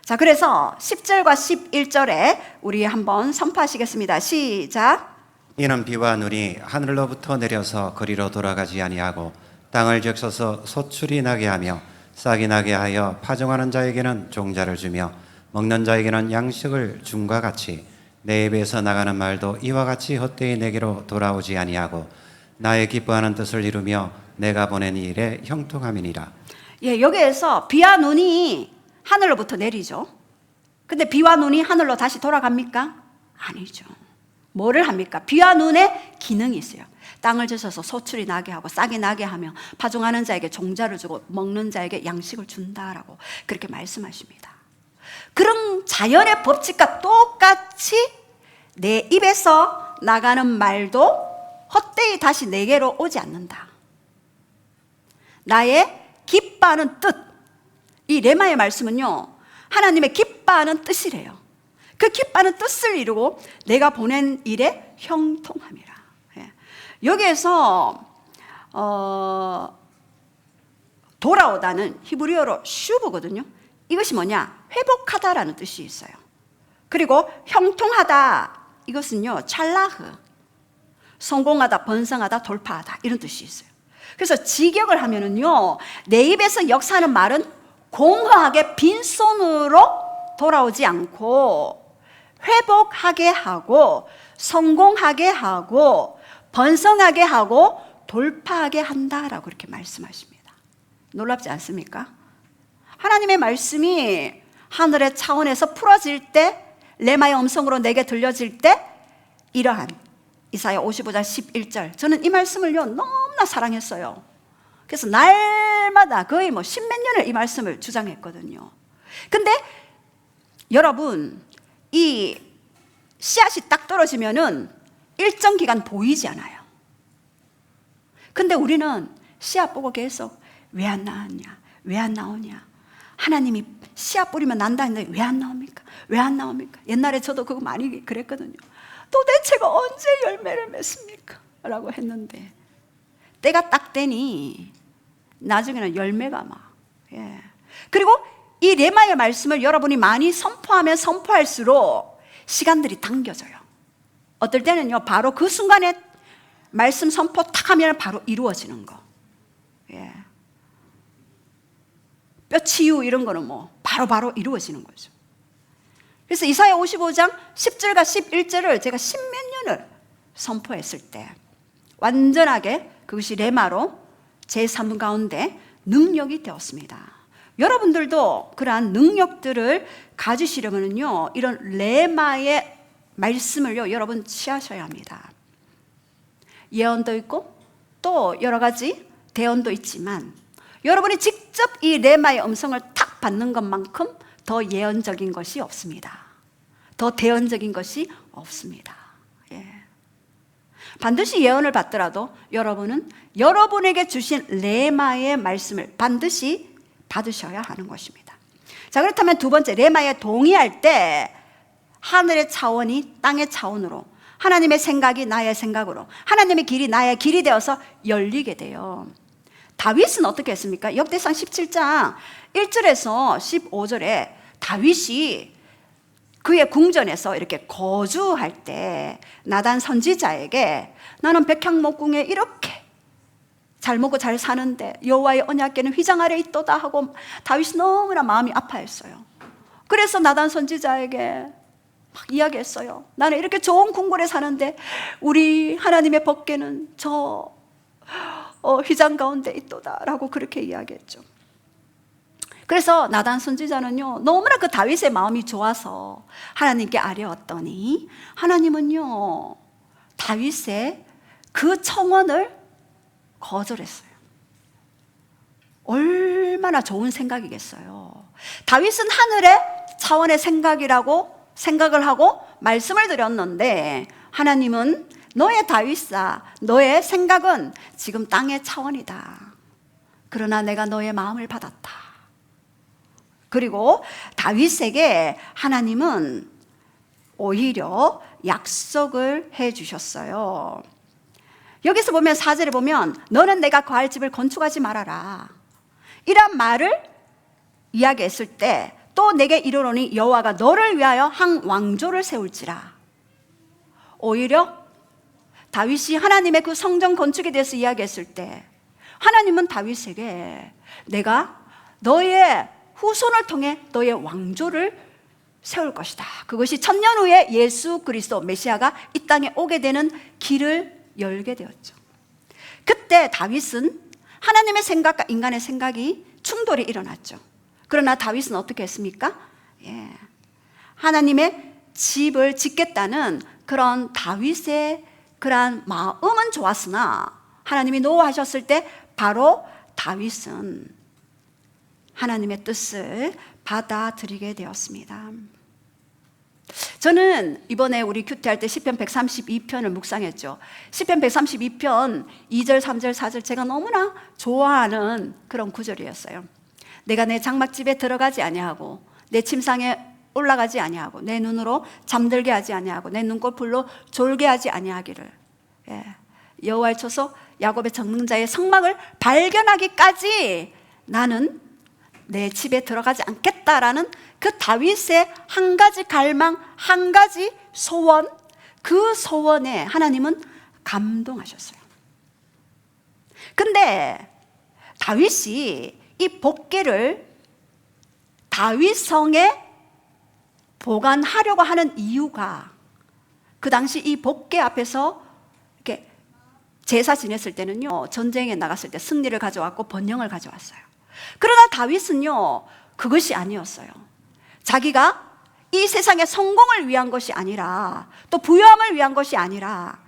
자, 그래서 10절과 11절에 우리 한번 선포하시겠습니다. 시작. 이는 비와 눈이 하늘로부터 내려서 그리로 돌아가지 아니하고 땅을 적셔서 소출이 나게 하며 싹이 나게 하여 파종하는 자에게는 종자를 주며 먹는 자에게는 양식을 줌과 같이 내 입에서 나가는 말도 이와 같이 헛되이 내게로 돌아오지 아니하고 나의 기뻐하는 뜻을 이루며 내가 보낸 이 일에 형통함이니라. 여기에서 비와 눈이 하늘로부터 내리죠. 근데 비와 눈이 하늘로 다시 돌아갑니까? 아니죠. 뭐를 합니까? 비와 눈의 기능이 있어요. 땅을 지어서 소출이 나게 하고 싹이 나게 하며 파종하는 자에게 종자를 주고 먹는 자에게 양식을 준다라고 그렇게 말씀하십니다. 그런 자연의 법칙과 똑같이 내 입에서 나가는 말도 헛되이 다시 내게로 오지 않는다. 나의 기뻐하는 뜻, 이 레마의 말씀은요 하나님의 기뻐하는 뜻이래요. 그 기뻐하는 뜻을 이루고 내가 보낸 일에 형통함이라. 여기에서 돌아오다는 히브리어로 슈브거든요. 이것이 뭐냐? 회복하다라는 뜻이 있어요. 그리고 형통하다, 이것은요 찰라흐, 성공하다, 번성하다, 돌파하다 이런 뜻이 있어요. 그래서 직역을 하면은요 내 입에서 역사하는 말은 공허하게 빈손으로 돌아오지 않고 회복하게 하고 성공하게 하고 번성하게 하고 돌파하게 한다라고 이렇게 말씀하십니다. 놀랍지 않습니까? 하나님의 말씀이 하늘의 차원에서 풀어질 때, 레마의 음성으로 내게 들려질 때 이러한 이사야 55장 11절, 저는 이 말씀을요 너무나 사랑했어요. 그래서 날마다 거의 뭐 십몇 년을 이 말씀을 주장했거든요. 근데 여러분, 이 씨앗이 딱 떨어지면은 일정 기간 보이지 않아요. 근데 우리는 씨앗 보고 계속 왜 안 나왔냐, 왜 안 나오냐, 하나님이 씨앗 뿌리면 난다 했는데 왜 안 나옵니까, 왜 안 나옵니까? 옛날에 저도 그거 많이 그랬거든요. 도대체가 언제 열매를 맺습니까? 라고 했는데 때가 딱 되니 나중에는 열매가 막 그리고 이 레마의 말씀을 여러분이 많이 선포하면 선포할수록 시간들이 당겨져요. 어떨 때는요 바로 그 순간에 말씀 선포 탁 하면 바로 이루어지는 거. 뼈치유 이런 거는 뭐 바로 이루어지는 거죠. 그래서 이사야 55장 10절과 11절을 제가 십몇 년을 선포했을 때 완전하게 그것이 레마로 제 삶 가운데 능력이 되었습니다. 여러분들도 그러한 능력들을 가지시려면요 이런 레마의 말씀을요 여러분 취하셔야 합니다. 예언도 있고 또 여러 가지 대언도 있지만 여러분이 직접 이 레마의 음성을 탁 받는 것만큼 더 예언적인 것이 없습니다. 더 대언적인 것이 없습니다. 반드시 예언을 받더라도 여러분은 여러분에게 주신 레마의 말씀을 반드시 받으셔야 하는 것입니다. 자, 그렇다면 두 번째, 레마에 동의할 때 하늘의 차원이 땅의 차원으로, 하나님의 생각이 나의 생각으로, 하나님의 길이 나의 길이 되어서 열리게 돼요. 다윗은 어떻게 했습니까? 역대상 17장 1절에서 15절에 다윗이 그의 궁전에서 이렇게 거주할 때 나단 선지자에게 나는 백향목궁에 이렇게 잘 먹고 잘 사는데 여호와의 언약궤는 휘장 아래 있도다 하고 다윗이 너무나 마음이 아파했어요. 그래서 나단 선지자에게 막 이야기했어요. 나는 이렇게 좋은 궁궐에 사는데 우리 하나님의 법궤는 저 휘장 가운데 있도다 라고 그렇게 이야기했죠. 그래서 나단 선지자는요, 너무나 그 다윗의 마음이 좋아서 하나님께 아뢰었더니 하나님은요, 다윗의 그 청원을 거절했어요. 얼마나 좋은 생각이겠어요. 다윗은 하늘의 차원의 생각을 하고 말씀을 드렸는데 하나님은 너의 다윗아, 너의 생각은 지금 땅의 차원이다. 그러나 내가 너의 마음을 받았다. 그리고 다윗에게 하나님은 오히려 약속을 해 주셨어요. 여기서 보면 4절에 보면 너는 내가 거할 집을 건축하지 말아라. 이런 말을 이야기했을 때 또 내게 이르노니 여호와가 너를 위하여 한 왕조를 세울지라. 오히려 다윗이 하나님의 그 성전 건축에 대해서 이야기했을 때 하나님은 다윗에게 내가 너의 후손을 통해 너의 왕조를 세울 것이다. 그것이 천년 후에 예수 그리스도 메시아가 이 땅에 오게 되는 길을 열게 되었죠. 그때 다윗은 하나님의 생각과 인간의 생각이 충돌이 일어났죠. 그러나 다윗은 어떻게 했습니까? 하나님의 집을 짓겠다는 그런 다윗의 그러한 마음은 좋았으나 하나님이 노하셨을 때 바로 다윗은 하나님의 뜻을 받아들이게 되었습니다. 저는 이번에 우리 큐티할 때 시편 132편을 묵상했죠. 시편 132편 2절, 3절, 4절 제가 너무나 좋아하는 그런 구절이었어요. 내가 내 장막집에 들어가지 아니하고 내 침상에 올라가지 아니하고 내 눈으로 잠들게 하지 아니하고 내 눈꺼풀로 졸게 하지 아니하기를. 여호와의 초소 야곱의 정능자의 성막을 발견하기까지 나는 내 집에 들어가지 않겠다라는 그 다윗의 한 가지 갈망, 한 가지 소원, 그 소원에 하나님은 감동하셨어요. 근데 다윗이 이 법궤를 다윗성에 보관하려고 하는 이유가 그 당시 이 법궤 앞에서 이렇게 제사 지냈을 때는요, 전쟁에 나갔을 때 승리를 가져왔고 번영을 가져왔어요. 그러나 다윗은요, 그것이 아니었어요. 자기가 이 세상의 성공을 위한 것이 아니라 또 부유함을 위한 것이 아니라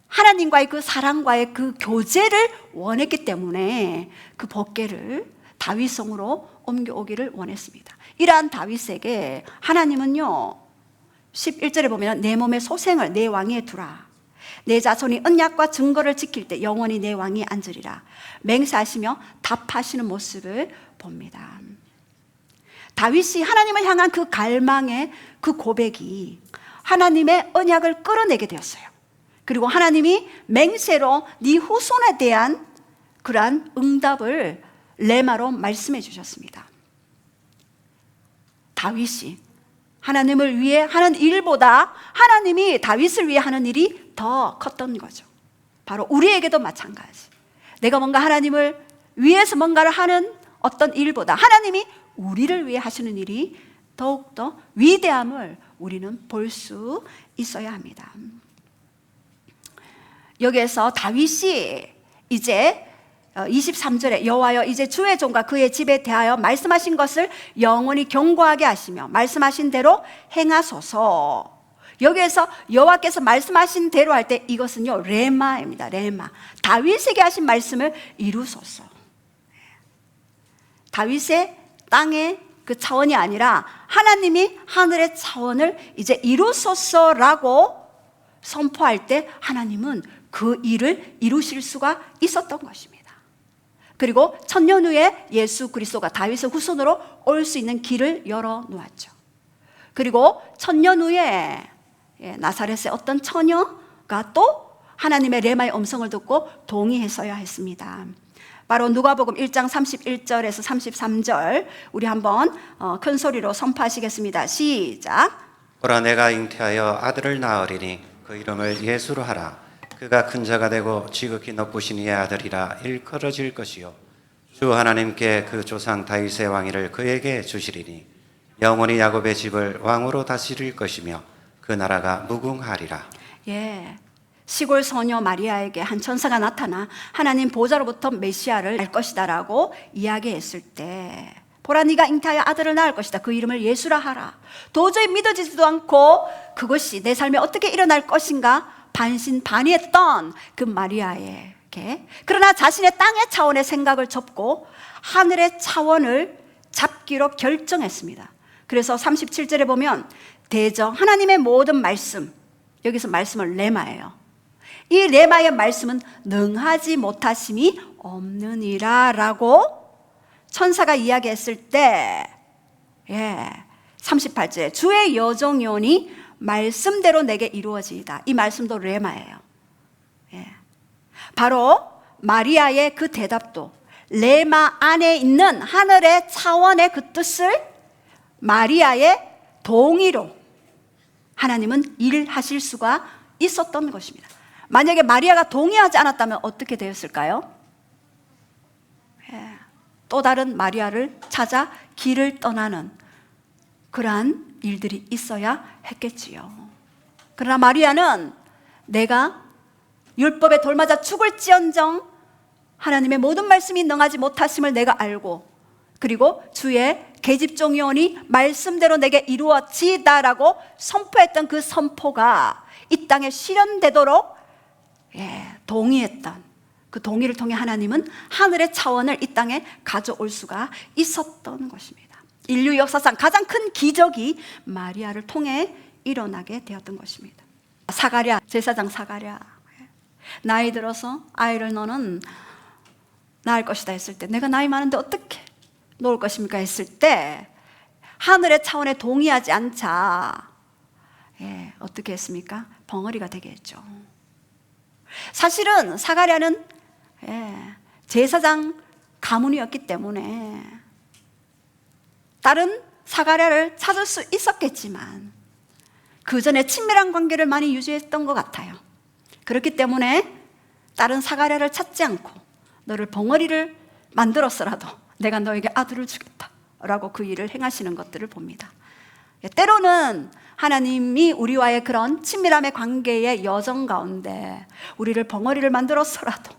하나님과의 그 사랑과의 그 교제를 원했기 때문에 그 법궤를 다윗성으로 옮겨오기를 원했습니다. 이러한 다윗에게 하나님은요 11절에 보면 내 몸의 소생을 내 왕위에 두라. 내 자손이 언약과 증거를 지킬 때 영원히 내 왕위에 앉으리라. 맹세하시며 답하시는 모습을 봅니다. 다윗이 하나님을 향한 그 갈망의 그 고백이 하나님의 언약을 끌어내게 되었어요. 그리고 하나님이 맹세로 네 후손에 대한 그러한 응답을 레마로 말씀해 주셨습니다. 다윗이 하나님을 위해 하는 일보다 하나님이 다윗을 위해 하는 일이 더 컸던 거죠. 바로 우리에게도 마찬가지. 내가 뭔가 하나님을 위해서 뭔가를 하는 어떤 일보다 하나님이 우리를 위해 하시는 일이 더욱더 위대함을 우리는 볼 수 있어야 합니다. 여기에서 다윗이 이제 23절에 여호와여 이제 주의 종과 그의 집에 대하여 말씀하신 것을 영원히 경고하게 하시며 말씀하신 대로 행하소서. 여기에서 여호와께서 말씀하신 대로 할 때 이것은요 레마입니다. 레마. 다윗에게 하신 말씀을 이루소서. 다윗의 땅의 그 차원이 아니라 하나님이 하늘의 차원을 이제 이루소서라고 선포할 때 하나님은 그 일을 이루실 수가 있었던 것입니다. 그리고 천년 후에 예수 그리스도가 다윗의 후손으로 올 수 있는 길을 열어 놓았죠. 그리고 천년 후에 나사렛의 어떤 처녀가 또 하나님의 레마의 음성을 듣고 동의했어야 했습니다. 바로 누가복음 1장 31절에서 33절 우리 한번 큰 소리로 선포하시겠습니다. 시작. 보라 내가 잉태하여 아들을 낳으리니 그 이름을 예수로 하라. 그가 큰 자가 되고 지극히 높으신 이의 아들이라 일컬어질 것이요 주 하나님께 그 조상 다윗의 왕위를 그에게 주시리니 영원히 야곱의 집을 왕으로 다스릴 것이며 그 나라가 무궁하리라. 시골 소녀 마리아에게 한 천사가 나타나 하나님 보좌로부터 메시아를 알 것이다라고 이야기했을 때 보라 네가 잉태하여 아들을 낳을 것이다. 그 이름을 예수라 하라. 도저히 믿어지지도 않고 그것이 내 삶에 어떻게 일어날 것인가 반신반의했던 그 마리아에게 그러나 자신의 땅의 차원의 생각을 접고 하늘의 차원을 잡기로 결정했습니다. 그래서 37절에 보면 대저 하나님의 모든 말씀, 여기서 말씀은 레마예요. 이 레마의 말씀은 능하지 못하심이 없느니라 라고 천사가 이야기했을 때 38절 주의 여종이오니 말씀대로 내게 이루어지이다. 이 말씀도 레마예요. 바로 마리아의 그 대답도 레마 안에 있는 하늘의 차원의 그 뜻을 마리아의 동의로 하나님은 일하실 수가 있었던 것입니다. 만약에 마리아가 동의하지 않았다면 어떻게 되었을까요? 또 다른 마리아를 찾아 길을 떠나는 그러한 일들이 있어야 했겠지요. 그러나 마리아는 내가 율법에 돌맞아 죽을지언정 하나님의 모든 말씀이 능하지 못하심을 내가 알고 그리고 주의 계집종이오니 말씀대로 내게 이루어지다라고 선포했던 그 선포가 이 땅에 실현되도록 동의했던 그 동의를 통해 하나님은 하늘의 차원을 이 땅에 가져올 수가 있었던 것입니다. 인류 역사상 가장 큰 기적이 마리아를 통해 일어나게 되었던 것입니다. 사가랴, 제사장 사가랴, 나이 들어서 아이를 너는 낳을 것이다 했을 때 내가 나이 많은데 어떻게 놓을 것입니까 했을 때 하늘의 차원에 동의하지 않자 어떻게 했습니까? 벙어리가 되게 했죠. 사실은 사가랴는 제사장 가문이었기 때문에 다른 사가랴를 찾을 수 있었겠지만 그 전에 친밀한 관계를 많이 유지했던 것 같아요. 그렇기 때문에 다른 사가랴를 찾지 않고 너를 벙어리를 만들었어라도 내가 너에게 아들을 주겠다라고 그 일을 행하시는 것들을 봅니다. 때로는 하나님이 우리와의 그런 친밀함의 관계의 여정 가운데 우리를 벙어리를 만들었어라도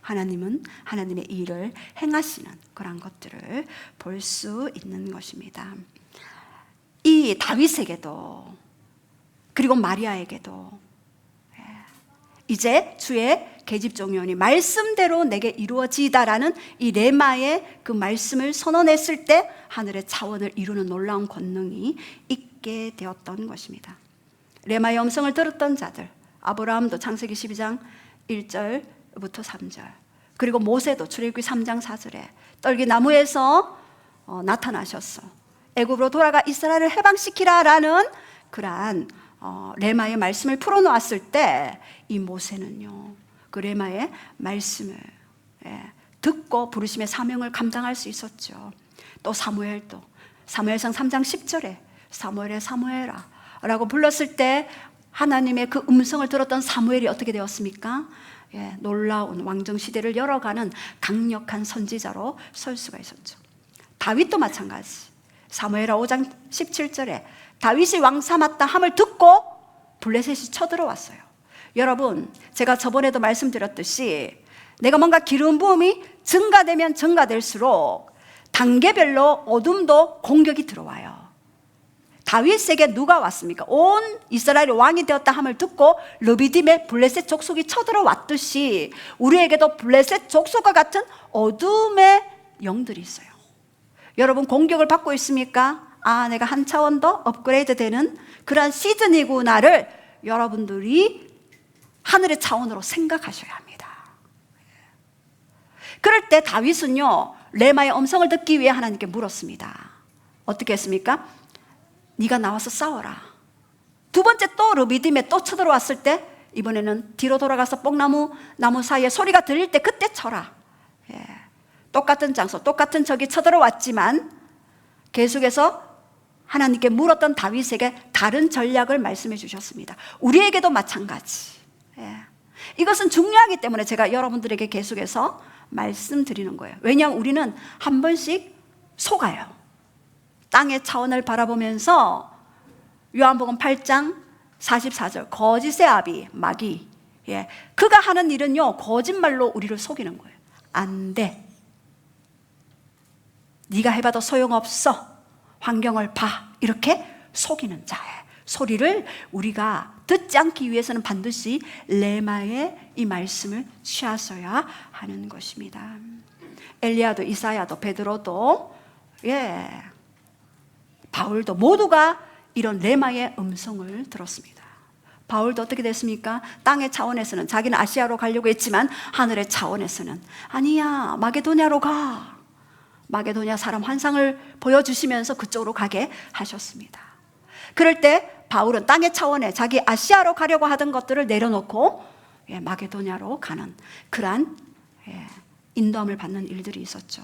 하나님은 하나님의 일을 행하시는 그런 것들을 볼 수 있는 것입니다. 이 다윗에게도 그리고 마리아에게도 이제 주의 계집종이오니 말씀대로 내게 이루어지다라는 이 레마의 그 말씀을 선언했을 때 하늘의 차원을 이루는 놀라운 권능이 있게 되었던 것입니다. 레마의 음성을 들었던 자들, 아브라함도 창세기 12장 1절부터 3절, 그리고 모세도 출애굽기 3장 4절에 떨기나무에서 나타나셨어 애굽으로 돌아가 이스라엘을 해방시키라라는 그러한 레마의 말씀을 풀어놓았을 때 이 모세는요 그 레마의 말씀을 듣고 부르심의 사명을 감당할 수 있었죠. 또 사무엘도 사무엘상 3장 10절에 사무엘의 사무엘아 라고 불렀을 때 하나님의 그 음성을 들었던 사무엘이 어떻게 되었습니까? 놀라운 왕정시대를 열어가는 강력한 선지자로 설 수가 있었죠. 다윗도 마찬가지. 사무엘하 5장 17절에 다윗이 왕 삼았다 함을 듣고 블레셋이 쳐들어왔어요. 여러분, 제가 저번에도 말씀드렸듯이 내가 뭔가 기름 부음이 증가되면 증가될수록 단계별로 어둠도 공격이 들어와요. 다윗에게 누가 왔습니까? 온 이스라엘이 왕이 되었다 함을 듣고 르비딤의 블레셋 족속이 쳐들어왔듯이 우리에게도 블레셋 족속과 같은 어둠의 영들이 있어요. 여러분, 공격을 받고 있습니까? 아, 내가 한 차원 더 업그레이드 되는 그런 시즌이구나를 여러분들이 하늘의 차원으로 생각하셔야 합니다. 그럴 때 다윗은요 레마의 음성을 듣기 위해 하나님께 물었습니다. 어떻게 했습니까? 네가 나와서 싸워라. 두 번째 또 르비딤에 또 쳐들어왔을 때 이번에는 뒤로 돌아가서 나무 사이에 소리가 들릴 때 그때 쳐라. 예. 똑같은 장소, 똑같은 적이 쳐들어왔지만 계속해서 하나님께 물었던 다윗에게 다른 전략을 말씀해 주셨습니다. 우리에게도 마찬가지. 예. 이것은 중요하기 때문에 제가 여러분들에게 계속해서 말씀드리는 거예요. 왜냐하면 우리는 한 번씩 속아요. 땅의 차원을 바라보면서 요한복음 8장 44절 거짓의 아비 마귀, 예, 그가 하는 일은요 거짓말로 우리를 속이는 거예요. 안 돼, 네가 해봐도 소용없어, 환경을 봐, 이렇게 속이는 자의 소리를 우리가 듣지 않기 위해서는 반드시 레마의 이 말씀을 취하셔야 하는 것입니다. 엘리야도 이사야도 베드로도, 예, 바울도 모두가 이런 레마의 음성을 들었습니다. 바울도 어떻게 됐습니까? 땅의 차원에서는 자기는 아시아로 가려고 했지만 하늘의 차원에서는 아니야, 마게도냐로 가. 마게도냐 사람 환상을 보여주시면서 그쪽으로 가게 하셨습니다. 그럴 때 바울은 땅의 차원에 자기 아시아로 가려고 하던 것들을 내려놓고 마게도냐로 가는 그러한 인도함을 받는 일들이 있었죠.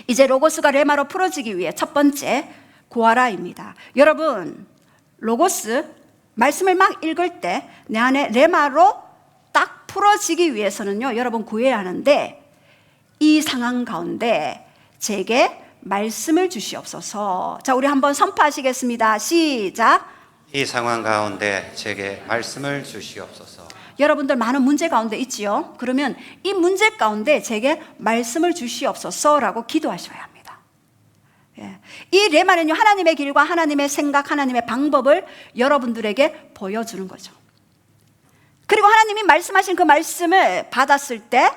이제 로고스가 레마로 풀어지기 위해 첫 번째 구하라입니다. 여러분, 로고스 말씀을 막 읽을 때 내 안에 레마로 딱 풀어지기 위해서는요, 여러분 구해야 하는데 이 상황 가운데 제게 말씀을 주시옵소서. 자, 우리 한번 선포하시겠습니다. 시작. 이 상황 가운데 제게 말씀을 주시옵소서. 여러분들 많은 문제 가운데 있지요. 그러면 이 문제 가운데 제게 말씀을 주시옵소서라고 기도하셔야 합니다. 이 레마는요, 하나님의 길과 하나님의 생각, 하나님의 방법을 여러분들에게 보여주는 거죠. 그리고 하나님이 말씀하신 그 말씀을 받았을 때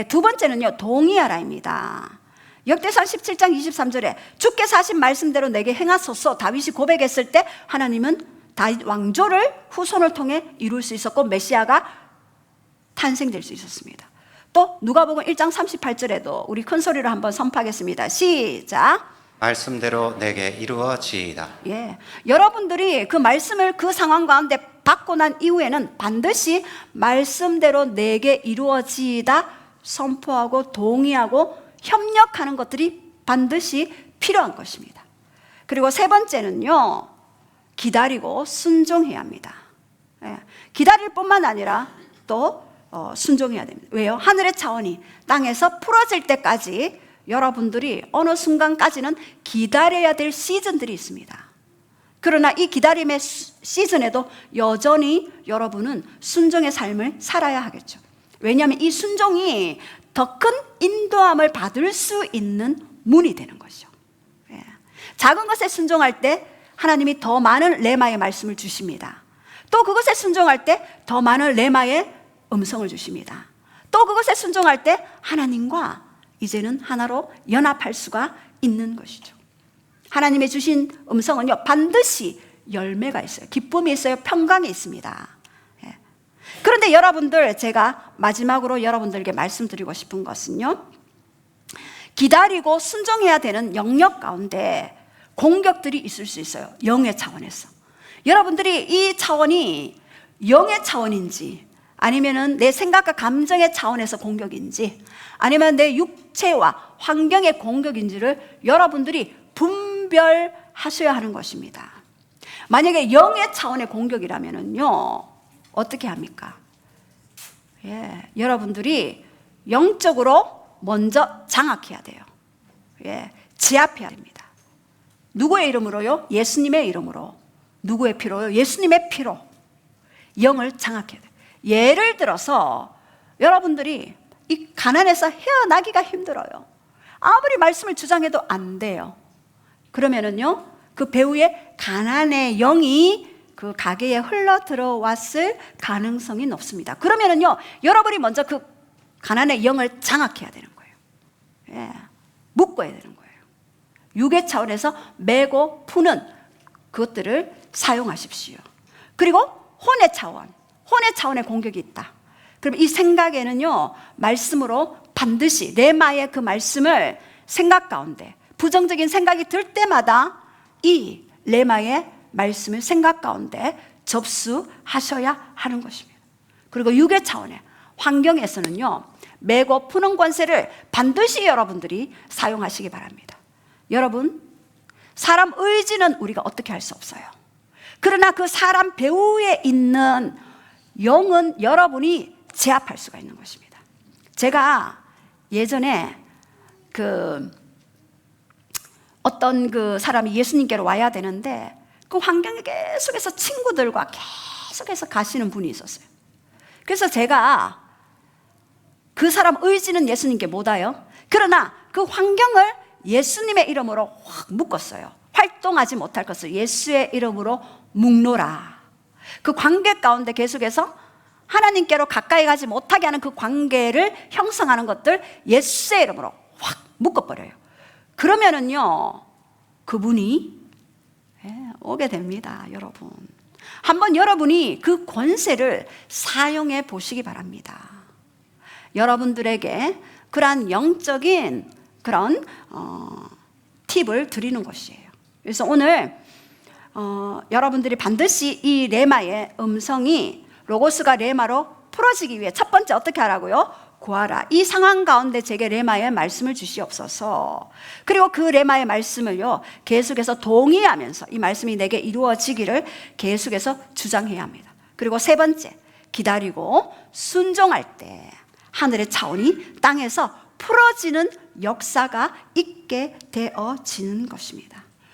두 번째는요, 동의하라입니다. 역대상 17장 23절에 주께서 하신 말씀대로 내게 행하소서 다윗이 고백했을 때 하나님은 다윗 왕조를 후손을 통해 이룰 수 있었고 메시아가 탄생될 수 있었습니다. 또 누가복음 1장 38절에도 우리 큰 소리로 한번 선포하겠습니다. 시작. 말씀대로 내게 이루어지이다. 예, 여러분들이 그 말씀을 그 상황 가운데 받고 난 이후에는 반드시 말씀대로 내게 이루어지이다 선포하고 동의하고 협력하는 것들이 반드시 필요한 것입니다. 그리고 세 번째는요, 기다리고 순종해야 합니다. 예, 기다릴 뿐만 아니라 또 순종해야 됩니다. 왜요? 하늘의 차원이 땅에서 풀어질 때까지 여러분들이 어느 순간까지는 기다려야 될 시즌들이 있습니다. 그러나 이 기다림의 시즌에도 여전히 여러분은 순종의 삶을 살아야 하겠죠. 왜냐하면 이 순종이 더 큰 인도함을 받을 수 있는 문이 되는 것이죠. 예. 작은 것에 순종할 때 하나님이 더 많은 레마의 말씀을 주십니다. 또 그것에 순종할 때 더 많은 레마의 음성을 주십니다. 또 그것에 순종할 때 하나님과 이제는 하나로 연합할 수가 있는 것이죠. 하나님의 주신 음성은요, 반드시 열매가 있어요. 기쁨이 있어요. 평강이 있습니다. 예. 그런데 여러분들, 제가 마지막으로 여러분들에게 말씀드리고 싶은 것은요, 기다리고 순종해야 되는 영역 가운데 공격들이 있을 수 있어요. 영의 차원에서. 여러분들이 이 차원이 영의 차원인지 아니면은 내 생각과 감정의 차원에서 공격인지 아니면 내 육체와 환경의 공격인지를 여러분들이 분별하셔야 하는 것입니다. 만약에 영의 차원의 공격이라면은요, 어떻게 합니까? 예, 여러분들이 영적으로 먼저 장악해야 돼요. 예, 제압해야 됩니다. 누구의 이름으로요? 예수님의 이름으로. 누구의 피로요? 예수님의 피로. 영을 장악해야 돼요. 예를 들어서 여러분들이 이 가난에서 헤어나기가 힘들어요. 아무리 말씀을 주장해도 안 돼요. 그러면은요, 그 배우의 가난의 영이 그 가게에 흘러 들어왔을 가능성이 높습니다. 그러면은요, 여러분이 먼저 그 가난의 영을 장악해야 되는 거예요. 예, 묶어야 되는 거예요. 육의 차원에서 매고 푸는 그것들을 사용하십시오. 그리고 혼의 차원의 공격이 있다. 그럼 이 생각에는요, 말씀으로 반드시 레마의 그 말씀을 생각 가운데 부정적인 생각이 들 때마다 이 레마의 말씀을 생각 가운데 접수하셔야 하는 것입니다. 그리고 유괴 차원의 환경에서는요, 매고 푸는 권세를 반드시 여러분들이 사용하시기 바랍니다. 여러분, 사람 의지는 우리가 어떻게 할 수 없어요. 그러나 그 사람 배후에 있는 영은 여러분이 제압할 수가 있는 것입니다. 제가 예전에 어떤 그 사람이 예수님께로 와야 되는데 그 환경에 계속해서 친구들과 계속해서 가시는 분이 있었어요. 그래서 제가 그 사람 의지는 예수님께 못 와요. 그러나 그 환경을 예수님의 이름으로 확 묶었어요. 활동하지 못할 것을 예수의 이름으로 묶노라. 그 관계 가운데 계속해서 하나님께로 가까이 가지 못하게 하는 그 관계를 형성하는 것들 예수의 이름으로 확 묶어버려요. 그러면은요, 그분이 오게 됩니다. 여러분, 한번 여러분이 그 권세를 사용해 보시기 바랍니다. 여러분들에게 그러한 영적인 그런 팁을 드리는 것이에요. 그래서 오늘 여러분들이 반드시 이 레마의 음성이 로고스가 레마로 풀어지기 위해 첫 번째 어떻게 하라고요? 구하라. 이 상황 가운데 제게 레마의 말씀을 주시옵소서. 그리고 그 레마의 말씀을요, 계속해서 동의하면서 이 말씀이 내게 이루어지기를 계속해서 주장해야 합니다. 그리고 세 번째, 기다리고 순종할 때 하늘의 차원이 땅에서 풀어지는 역사가 있게 되어지는 것입니다.